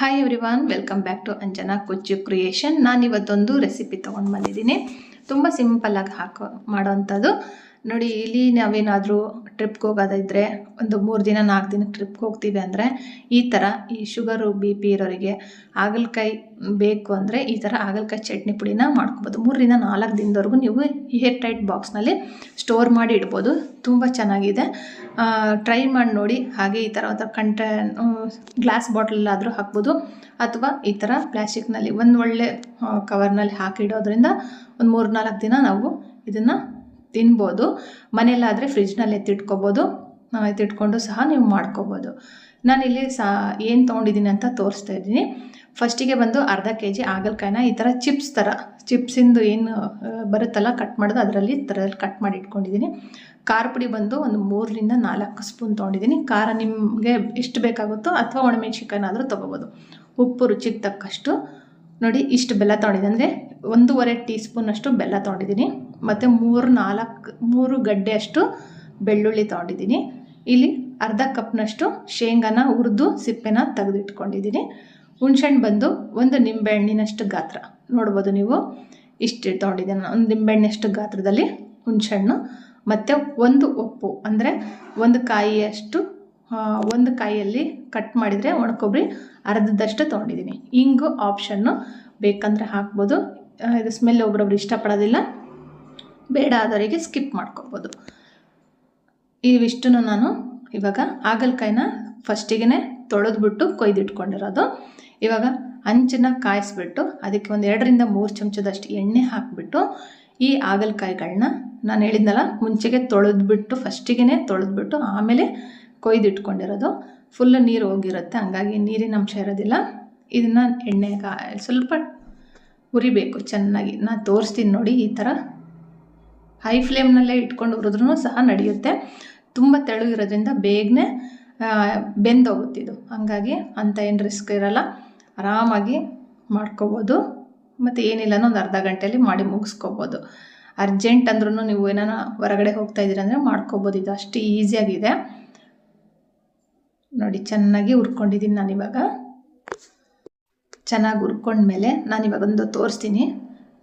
Hi everyone, welcome back to Anjana Kochu creation. ನಾನು ಇವತ್ತೊಂದು recipe ತೊಗೊಂಡು ಬಂದಿದ್ದೀನಿ. ತುಂಬ ಸಿಂಪಲ್ಲಾಗಿ ಮಾಡೋವಂಥದ್ದು. ನೋಡಿ, ಇಲ್ಲಿ ನಾವೇನಾದರೂ ಟ್ರಿಪ್ಗೆ ಹೋಗೋದಿದ್ರೆ, ಒಂದು 3 ದಿನ 4 ದಿನಕ್ಕೆ ಟ್ರಿಪ್ಗೆ ಹೋಗ್ತೀವಿ ಅಂದರೆ ಈ ಥರ ಈ ಶುಗರು BP ಇರೋರಿಗೆ ಹಾಗಲಕಾಯಿ ಬೇಕು ಅಂದರೆ ಈ ಥರ ಹಾಗಲಕಾಯಿ ಚಟ್ನಿ ಪುಡಿನ ಮಾಡ್ಕೊಬೋದು. 3 ರಿಂದ 4 ದಿನದವರೆಗೂ ನೀವು ಏರ್ ಟೈಟ್ ಬಾಕ್ಸ್ನಲ್ಲಿ ಸ್ಟೋರ್ ಮಾಡಿ ಇಡ್ಬೋದು. ತುಂಬ ಚೆನ್ನಾಗಿದೆ, ಟ್ರೈ ಮಾಡಿ ನೋಡಿ. ಹಾಗೆ ಈ ಥರ ಗ್ಲಾಸ್ ಬಾಟಲಲ್ಲಾದರೂ ಹಾಕ್ಬೋದು, ಅಥವಾ ಈ ಥರ ಪ್ಲ್ಯಾಸ್ಟಿಕ್ನಲ್ಲಿ ಒಂದು ಒಳ್ಳೆ ಕವರ್ನಲ್ಲಿ ಹಾಕಿಡೋದ್ರಿಂದ ಒಂದು 3-4 ದಿನ ನಾವು ಇದನ್ನು ತಿನ್ಬೋದು. ಮನೆಯಲ್ಲಾದರೆ ಫ್ರಿಜ್ನಲ್ಲಿ ಎತ್ತಿಟ್ಕೊಬೋದು, ಎತ್ತಿಟ್ಕೊಂಡು ಸಹ ನೀವು ಮಾಡ್ಕೊಬೋದು. ನಾನಿಲ್ಲಿ ಏನು ತೊಗೊಂಡಿದ್ದೀನಿ ಅಂತ ತೋರಿಸ್ತಾ ಇದ್ದೀನಿ. ಫಸ್ಟಿಗೆ ಬಂದು ಅರ್ಧ kg ಹಾಗಲಕಾಯಿನ ಈ ಥರ ಚಿಪ್ಸಿಂದು ಏನು ಬರುತ್ತಲ್ಲ ಕಟ್ ಮಾಡೋದು, ಅದರಲ್ಲಿ ಕಟ್ ಮಾಡಿ ಇಟ್ಕೊಂಡಿದ್ದೀನಿ. ಖಾರ ಪುಡಿ ಬಂದು ಒಂದು 3 ರಿಂದ 4 ಸ್ಪೂನ್ ತೊಗೊಂಡಿದ್ದೀನಿ. ಖಾರ ನಿಮಗೆ ಎಷ್ಟು ಬೇಕಾಗುತ್ತೋ ಅಥವಾ ಒಣಮೆಣ್ಸಿನ್ಕಾಯಿನಾದರೂ ತೊಗೋಬೋದು. ಉಪ್ಪು ರುಚಿಗೆ ತಕ್ಕಷ್ಟು. ನೋಡಿ, ಇಷ್ಟು ಬೆಲ್ಲ ತೊಗೊಂಡಿದ್ದೀನಿ, ಅಂದರೆ 1.5 ಟೀ ಸ್ಪೂನಷ್ಟು ಬೆಲ್ಲ ತೊಗೊಂಡಿದ್ದೀನಿ. ಮತ್ತು 3 ಗಡ್ಡೆಯಷ್ಟು ಬೆಳ್ಳುಳ್ಳಿ ತೊಗೊಂಡಿದ್ದೀನಿ. ಇಲ್ಲಿ ಅರ್ಧ ಕಪ್ನಷ್ಟು ಶೇಂಗಾನ ಹುರಿದು ಸಿಪ್ಪೆನ ತೆಗೆದಿಟ್ಕೊಂಡಿದ್ದೀನಿ. ಹುಣ್ಸೆಹಣ್ಣು ಬಂದು 1 ನಿಂಬೆಹಣ್ಣಿನಷ್ಟು ಗಾತ್ರ ನೋಡ್ಬೋದು ನೀವು. ಇಷ್ಟು ತೊಗೊಂಡಿದ್ದೀನಿ, ಒಂದು ನಿಂಬೆಹಣ್ಣಷ್ಟು ಗಾತ್ರದಲ್ಲಿ ಹುಣ್ಸೆಹಣ್ಣು. ಮತ್ತು 1 ಉಪ್ಪು, ಅಂದರೆ ಒಂದು ಕಾಯಿಯಲ್ಲಿ ಕಟ್ ಮಾಡಿದರೆ ಒಣಕೊಬ್ಬರಿ ಅರ್ಧದಷ್ಟು ತೊಗೊಂಡಿದ್ದೀನಿ. ಇಂಗು ಆಪ್ಷನ್ನು, ಬೇಕಂದರೆ ಹಾಕ್ಬೋದು. ಇದು ಸ್ಮೆಲ್ ಒಬ್ರೊಬ್ರು ಇಷ್ಟಪಡೋದಿಲ್ಲ, ಬೇಡ ಆದವರಿಗೆ ಸ್ಕಿಪ್ ಮಾಡ್ಕೊಬೋದು. ಇವಿಷ್ಟನ್ನು ನಾನು ಇವಾಗ ಹಾಗಲಕಾಯಿನ ಫಸ್ಟಿಗೆ ತೊಳೆದ್ಬಿಟ್ಟು ಕೊಯ್ದಿಟ್ಕೊಂಡಿರೋದು. ಇವಾಗ ಹಂಚನ್ನ ಕಾಯಿಸ್ಬಿಟ್ಟು ಅದಕ್ಕೆ ಒಂದು 2 ರಿಂದ 3 ಚಮಚದಷ್ಟು ಎಣ್ಣೆ ಹಾಕಿಬಿಟ್ಟು ಈ ಹಾಗಲಕಾಯಿಗಳನ್ನ ನಾನು ಹೇಳಿದ್ನಲ್ಲ ಮುಂಚೆಗೆ ಫಸ್ಟಿಗೆ ತೊಳೆದ್ಬಿಟ್ಟು ಆಮೇಲೆ ಕೊಯ್ದಿಟ್ಕೊಂಡಿರೋದು. ಫುಲ್ ನೀರು ಹೋಗಿರುತ್ತೆ, ಹಂಗಾಗಿ ನೀರಿನ ಅಂಶ ಇರೋದಿಲ್ಲ. ಇದನ್ನು ಎಣ್ಣೆಗೆ ಸ್ವಲ್ಪ ಹುರಿಬೇಕು ಚೆನ್ನಾಗಿ. ನಾನು ತೋರಿಸ್ತೀನಿ ನೋಡಿ. ಈ ಥರ ಹೈ ಫ್ಲೇಮ್ನಲ್ಲೇ ಇಟ್ಕೊಂಡು ಹುರಿದ್ರೂ ಸಹ ನಡೆಯುತ್ತೆ. ತುಂಬ ತೆಳುಗಿರೋದ್ರಿಂದ ಬೇಗನೆ ಬೆಂದೋಗುತ್ತಿದ್ದು, ಹಂಗಾಗಿ ಅಂಥ ಏನು ರಿಸ್ಕ್ ಇರೋಲ್ಲ, ಆರಾಮಾಗಿ ಮಾಡ್ಕೋಬೋದು. ಮತ್ತು ಏನಿಲ್ಲ ಒಂದು ಅರ್ಧ ಗಂಟೆಯಲ್ಲಿ ಮಾಡಿ ಮುಗಿಸ್ಕೋಬೋದು. ಅರ್ಜೆಂಟ್ ಅಂದ್ರೂ ನೀವು ಏನಾರ ಹೊರಗಡೆ ಹೋಗ್ತಾ ಇದ್ದೀರ ಅಂದರೆ ಮಾಡ್ಕೋಬೋದು. ಇದು ಅಷ್ಟು ಈಸಿಯಾಗಿದೆ. ನೋಡಿ, ಚೆನ್ನಾಗಿ ಹುರ್ಕೊಂಡಿದ್ದೀನಿ ನಾನಿವಾಗ. ಚೆನ್ನಾಗಿ ಹುರ್ಕೊಂಡ್ಮೇಲೆ ನಾನಿವಾಗ ಒಂದು ತೋರಿಸ್ತೀನಿ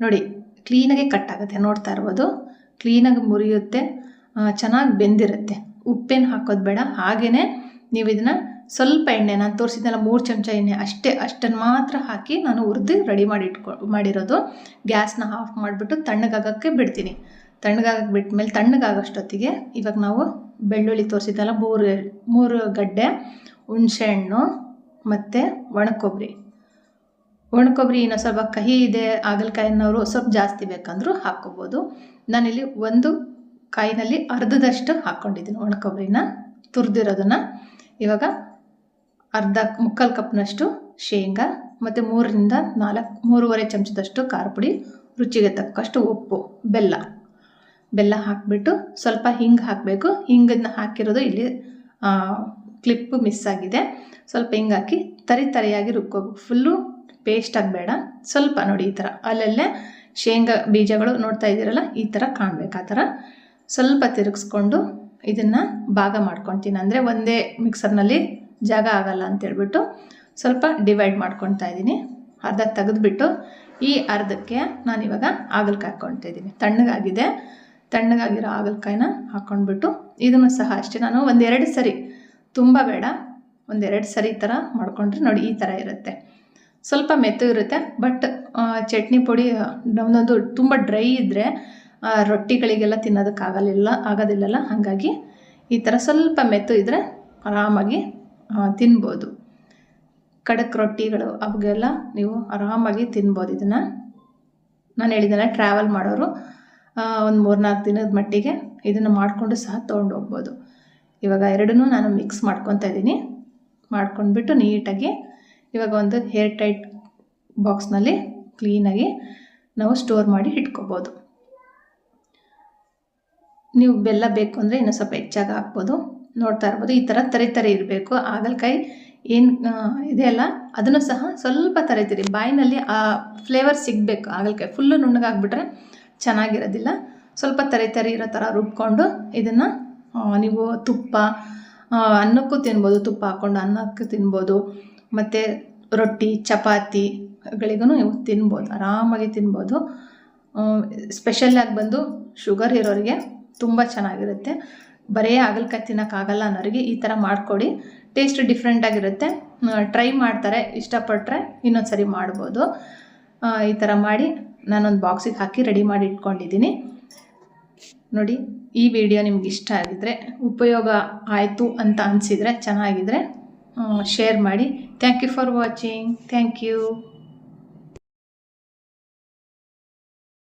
ನೋಡಿ. ಕ್ಲೀನಾಗಿ ಕಟ್ ಆಗುತ್ತೆ, ನೋಡ್ತಾ ಇರ್ಬೋದು. ಕ್ಲೀನಾಗಿ ಮುರಿಯುತ್ತೆ, ಚೆನ್ನಾಗಿ ಬೆಂದಿರುತ್ತೆ. ಉಪ್ಪೇನು ಹಾಕೋದು ಬೇಡ. ಹಾಗೆಯೇ ನೀವು ಇದನ್ನು ಸ್ವಲ್ಪ ಎಣ್ಣೆ, ನಾನು ತೋರಿಸಿದ್ನಲ್ಲ 3 ಚಮಚ ಎಣ್ಣೆ ಅಷ್ಟನ್ನು ಮಾತ್ರ ಹಾಕಿ ನಾನು ಹುರಿದು ರೆಡಿ ಮಾಡಿರೋದು. ಗ್ಯಾಸ್ನ ಆಫ್ ಮಾಡಿಬಿಟ್ಟು ತಣ್ಣಗಾಗೋಕ್ಕೆ ಬಿಡ್ತೀನಿ. ತಣ್ಣಗಾಗಕ್ಕೆ ಬಿಟ್ಮೇಲೆ ತಣ್ಣಗಾಗೋಷ್ಟೊತ್ತಿಗೆ ಇವಾಗ ನಾವು ಬೆಳ್ಳುಳ್ಳಿ ತೋರಿಸಿದ್ನಲ್ಲ 3 ಗಡ್ಡೆ, ಹುಣಸೆಹಣ್ಣು ಮತ್ತು ಒಣಕೊಬ್ಬರಿ ಇನ್ನೂ ಸ್ವಲ್ಪ ಕಹಿ ಇದೆ ಹಾಗಲಕಾಯಿನವರು ಸ್ವಲ್ಪ ಜಾಸ್ತಿ ಬೇಕಂದ್ರೂ ಹಾಕ್ಕೋಬೋದು. ನಾನಿಲ್ಲಿ ಒಂದು ಕಾಯಿನಲ್ಲಿ ಅರ್ಧದಷ್ಟು ಹಾಕ್ಕೊಂಡಿದ್ದೀನಿ ಒಣಕೊಬ್ಬರಿನ ತುರಿದಿರೋದನ್ನು. ಇವಾಗ ಮುಕ್ಕಾಲು ಕಪ್ನಷ್ಟು ಶೇಂಗಾ ಮತ್ತು 3 ರಿಂದ 3.5 ಚಮಚದಷ್ಟು ಖಾರ ಪುಡಿ, ರುಚಿಗೆ ತಕ್ಕಷ್ಟು ಉಪ್ಪು, ಬೆಲ್ಲ ಹಾಕಿಬಿಟ್ಟು ಸ್ವಲ್ಪ ಹಿಂಗೆ ಹಾಕಬೇಕು. ಹಿಂಗನ್ನು ಹಾಕಿರೋದು ಇಲ್ಲಿ ಕ್ಲಿಪ್ಪು ಮಿಸ್ ಆಗಿದೆ. ಸ್ವಲ್ಪ ಹಿಂಗೆ ಹಾಕಿ ತರಿಯಾಗಿ ರುಬ್ಕೋಬೇಕು. ಫುಲ್ಲು ಪೇಸ್ಟ್ ಆಗಬೇಡ, ಸ್ವಲ್ಪ ನೋಡಿ ಈ ಥರ ಅಲ್ಲಲ್ಲೇ ಶೇಂಗಾ ಬೀಜಗಳು ನೋಡ್ತಾ ಇದ್ದೀರಲ್ಲ, ಈ ಥರ ಕಾಣಬೇಕು. ಆ ಥರ ಸ್ವಲ್ಪ ತಿರುಗಿಸ್ಕೊಂಡು ಇದನ್ನು ಭಾಗ ಮಾಡ್ಕೊತೀನಿ. ಅಂದರೆ ಒಂದೇ ಮಿಕ್ಸರ್ನಲ್ಲಿ ಜಾಗ ಆಗಲ್ಲ ಅಂತೇಳ್ಬಿಟ್ಟು ಸ್ವಲ್ಪ ಡಿವೈಡ್ ಮಾಡ್ಕೊತಾ ಇದ್ದೀನಿ. ಅರ್ಧ ತೆಗೆದುಬಿಟ್ಟು ಈ ಅರ್ಧಕ್ಕೆ ನಾನಿವಾಗ ಹಾಗಲಕಾಯಿ ಹಾಕ್ಕೊಳ್ತಾಯಿದ್ದೀನಿ. ತಣ್ಣಗಾಗಿರೋ ಹಾಗಲಕಾಯಿನ ಹಾಕ್ಕೊಂಡ್ಬಿಟ್ಟು ಇದನ್ನು ಸಹ ಅಷ್ಟೇ ನಾನು 1-2 ಸರಿ, ತುಂಬ ಬೇಡ, 1-2 ಸರಿ ಈ ಥರ ಮಾಡ್ಕೊಂಡ್ರೆ ನೋಡಿ ಈ ಥರ ಇರುತ್ತೆ. ಸ್ವಲ್ಪ ಮೆತ್ತು ಇರುತ್ತೆ. ಬಟ್ ಚಟ್ನಿ ಪುಡಿ ಒಂದೊಂದು ತುಂಬ ಡ್ರೈ ಇದ್ದರೆ ರೊಟ್ಟಿಗಳಿಗೆಲ್ಲ ಆಗೋದಿಲ್ಲಲ್ಲ, ಹಾಗಾಗಿ ಈ ಥರ ಸ್ವಲ್ಪ ಮೆತ್ತು ಇದ್ದರೆ ಆರಾಮಾಗಿ ತಿನ್ಬೋದು. ಖಡಕ್ ರೊಟ್ಟಿಗಳು ಅವಾಗೆಲ್ಲ ನೀವು ಆರಾಮಾಗಿ ತಿನ್ಬೋದು. ಇದನ್ನು ನಾನು ಹೇಳಿದ್ದೆಲ್ಲ ಟ್ರಾವೆಲ್ ಮಾಡೋರು ಒಂದು 3-4 ದಿನದ ಮಟ್ಟಿಗೆ ಇದನ್ನು ಮಾಡಿಕೊಂಡು ಸಹ ತೊಗೊಂಡು ಹೋಗ್ಬೋದು. ಇವಾಗ ಎರಡನ್ನೂ ನಾನು ಮಿಕ್ಸ್ ಮಾಡ್ಕೊತಾ ಇದ್ದೀನಿ. ಮಾಡ್ಕೊಂಡ್ಬಿಟ್ಟು ನೀಟಾಗಿ ಇವಾಗ ಒಂದು ಏರ್ ಟೈಟ್ ಬಾಕ್ಸ್ನಲ್ಲಿ ಕ್ಲೀನಾಗಿ ನಾವು ಸ್ಟೋರ್ ಮಾಡಿ ಇಟ್ಕೋಬೋದು. ನೀವು ಬೆಲ್ಲ ಬೇಕು ಅಂದರೆ ಇನ್ನೂ ಸ್ವಲ್ಪ ಹೆಚ್ಚಾಗಿ ಹಾಕ್ಬೋದು. ನೋಡ್ತಾ ಇರ್ಬೋದು, ಈ ಥರ ತರಿ ಇರಬೇಕು. ಹಾಗಲಕಾಯಿ ಏನು ಇದೆಯಲ್ಲ ಅದನ್ನು ಸಹ ಸ್ವಲ್ಪ ತರಿತೀರಿ, ಬಾಯಿನಲ್ಲಿ ಆ ಫ್ಲೇವರ್ ಸಿಗಬೇಕು. ಹಾಗಲಕಾಯಿ ಫುಲ್ಲು ನುಣ್ಣಗಾಗ್ಬಿಟ್ರೆ ಚೆನ್ನಾಗಿರೋದಿಲ್ಲ. ಸ್ವಲ್ಪ ತರಿ ಇರೋ ಥರ ರುಬ್ಕೊಂಡು ಇದನ್ನು ನೀವು ತುಪ್ಪ ಅನ್ನಕ್ಕೂ ತಿನ್ಬೋದು, ತುಪ್ಪ ಹಾಕ್ಕೊಂಡು ಅನ್ನಕ್ಕೆ ತಿನ್ಬೋದು. ಮತ್ತು ರೊಟ್ಟಿ ಚಪಾತಿಗಳಿಗೂ ನೀವು ತಿನ್ಬೋದು, ಆರಾಮಾಗಿ ತಿನ್ಬೋದು. ಸ್ಪೆಷಲಾಗಿ ಬಂದು ಶುಗರ್ ಇರೋರಿಗೆ ತುಂಬ ಚೆನ್ನಾಗಿರುತ್ತೆ. ಬರೀ ಹಾಗಲಕಾಯಿ ತಿನ್ನೋಕ್ಕಾಗಲ್ಲ ಅನ್ನೋರಿಗೆ ಈ ಥರ ಮಾಡಿಕೊಡಿ, ಟೇಸ್ಟ್ ಡಿಫ್ರೆಂಟಾಗಿರುತ್ತೆ. ಟ್ರೈ ಮಾಡ್ತಾರೆ, ಇಷ್ಟಪಟ್ಟರೆ ಇನ್ನೊಂದು ಸರಿ ಮಾಡ್ಬೋದು. ಈ ಥರ ಮಾಡಿ ನಾನೊಂದು ಬಾಕ್ಸಿಗೆ ಹಾಕಿ ರೆಡಿ ಮಾಡಿ ಇಟ್ಕೊಂಡಿದ್ದೀನಿ. ನೋಡಿ, ಈ ವಿಡಿಯೋ ನಿಮ್ಗೆ ಇಷ್ಟ ಆಗಿದ್ರೆ, ಉಪಯೋಗ ಆಯಿತು ಅಂತ ಅನಿಸಿದರೆ, ಚೆನ್ನಾಗಿದ್ರೆ ಶೇರ್ ಮಾಡಿ. Thank you for watching. Thank you.